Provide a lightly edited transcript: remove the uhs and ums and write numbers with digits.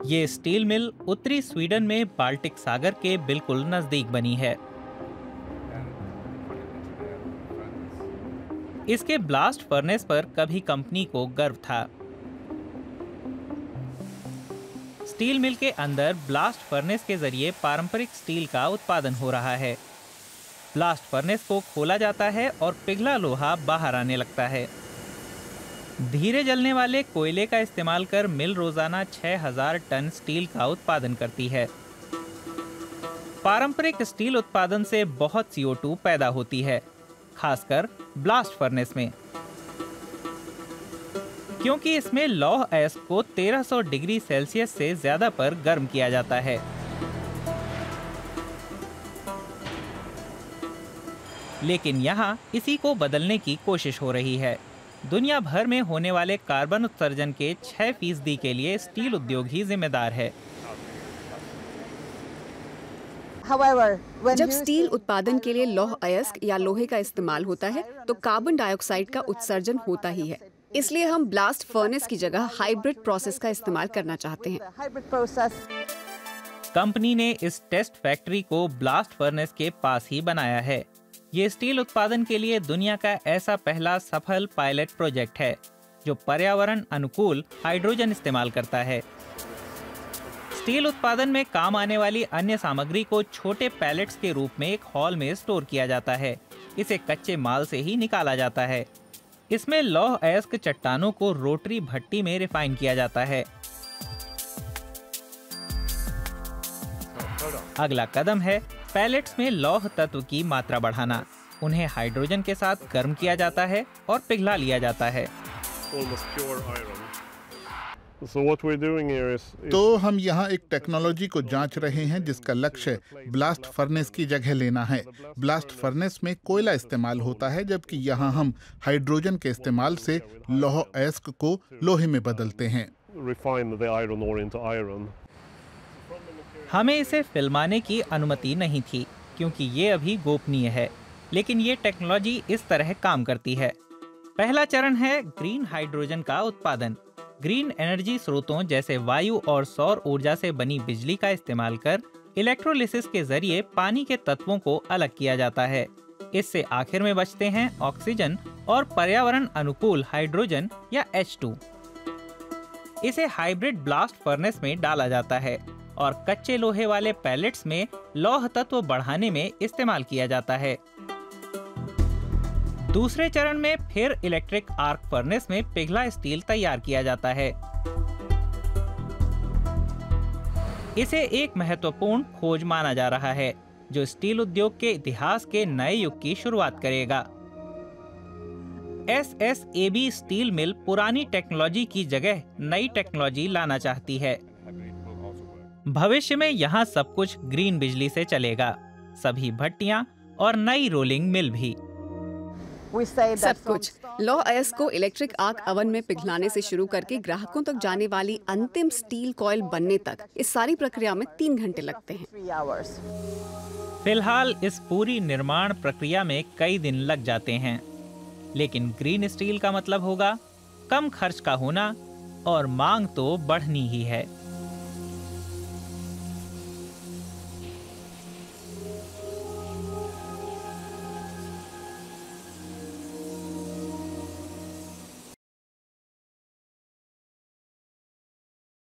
ये steel mill उत्तरी Sweden में बाल्टिक सागर के बिल्कुल नजदीक बनी है। इसके ब्लास्ट फर्नेस पर कभी कंपनी को गर्व था। स्टील मिल के अंदर ब्लास्ट फर्नेस के जरिए पारंपरिक स्टील का उत्पादन हो रहा है। ब्लास्ट फर्नेस को खोला जाता है और पिघला लोहा बाहर आने लगता है। धीरे जलने वाले कोयले का इस्तेमाल कर मिल रोजाना 6000 टन स्टील का उत्पादन करती है। पारंपरिक स्टील उत्पादन से बहुत CO2 पैदा होती है, खासकर ब्लास्ट फर्नेस में, क्योंकि इसमें लौह अयस्क को 1300 डिग्री सेल्सियस से ज्यादा पर गर्म किया जाता है। लेकिन यहाँ इसी को बदलने की कोशिश हो रही है। दुनिया भर में होने वाले कार्बन उत्सर्जन के 6% के लिए स्टील उद्योग ही जिम्मेदार है। जब स्टील उत्पादन के लिए लौह अयस्क या लोहे का इस्तेमाल होता है तो कार्बन डाइऑक्साइड का उत्सर्जन होता ही है। इसलिए हम ब्लास्ट फर्नेस की जगह हाइब्रिड प्रोसेस का इस्तेमाल करना चाहते हैं। कंपनी ने इस टेस्ट फैक्ट्री को ब्लास्ट फर्नेस के पास ही बनाया है। ये स्टील उत्पादन के लिए दुनिया का ऐसा पहला सफल पायलट प्रोजेक्ट है जो पर्यावरण अनुकूल हाइड्रोजन इस्तेमाल करता है। स्टील उत्पादन में काम आने वाली अन्य सामग्री को छोटे पैलेट्स के रूप में एक हॉल में स्टोर किया जाता है। इसे कच्चे माल से ही निकाला जाता है। इसमें लौह अयस्क चट्टानों को रोटरी भट्टी में रिफाइन किया जाता है। अगला कदम है पैलेट्स में लौह तत्व की मात्रा बढ़ाना। उन्हें हाइड्रोजन के साथ गर्म किया जाता है और पिघला लिया जाता है। तो हम यहाँ एक टेक्नोलॉजी को जांच रहे हैं जिसका लक्ष्य ब्लास्ट फर्नेस की जगह लेना है। ब्लास्ट फर्नेस में कोयला इस्तेमाल होता है, जबकि यहाँ हम हाइड्रोजन के इस्तेमाल से लौह अयस्क को लोहे में बदलते हैं। हमें इसे फिल्माने की अनुमति नहीं थी क्योंकि ये अभी गोपनीय है, लेकिन ये टेक्नोलॉजी इस तरह काम करती है। पहला चरण है ग्रीन हाइड्रोजन का उत्पादन। ग्रीन एनर्जी स्रोतों जैसे वायु और सौर ऊर्जा से बनी बिजली का इस्तेमाल कर इलेक्ट्रोलिसिस के जरिए पानी के तत्वों को अलग किया जाता है। इससे आखिर में बचते हैं ऑक्सीजन और पर्यावरण अनुकूल हाइड्रोजन या H2। इसे हाइब्रिड ब्लास्ट फर्नेस में डाला जाता है और कच्चे लोहे वाले पैलेट्स में लौह तत्व बढ़ाने में इस्तेमाल किया जाता है। दूसरे चरण में फिर इलेक्ट्रिक आर्क फर्नेस में पिघला स्टील तैयार किया जाता है। इसे एक महत्वपूर्ण खोज माना जा रहा है जो स्टील उद्योग के इतिहास के नए युग की शुरुआत करेगा। SSAB स्टील मिल पुरानी टेक्नोलॉजी की जगह नई टेक्नोलॉजी लाना चाहती है। भविष्य में यहाँ सब कुछ ग्रीन बिजली से चलेगा, सभी भट्टियां और नई रोलिंग मिल भी। सब कुछ लौह अयस्क को इलेक्ट्रिक आर्क अवन में पिघलाने से शुरू करके ग्राहकों तक जाने वाली अंतिम स्टील कॉइल बनने तक इस सारी प्रक्रिया में 3 घंटे लगते हैं। फिलहाल इस पूरी निर्माण प्रक्रिया में कई दिन लग जाते हैं, लेकिन ग्रीन स्टील का मतलब होगा कम खर्च का होना और मांग तो बढ़नी ही है।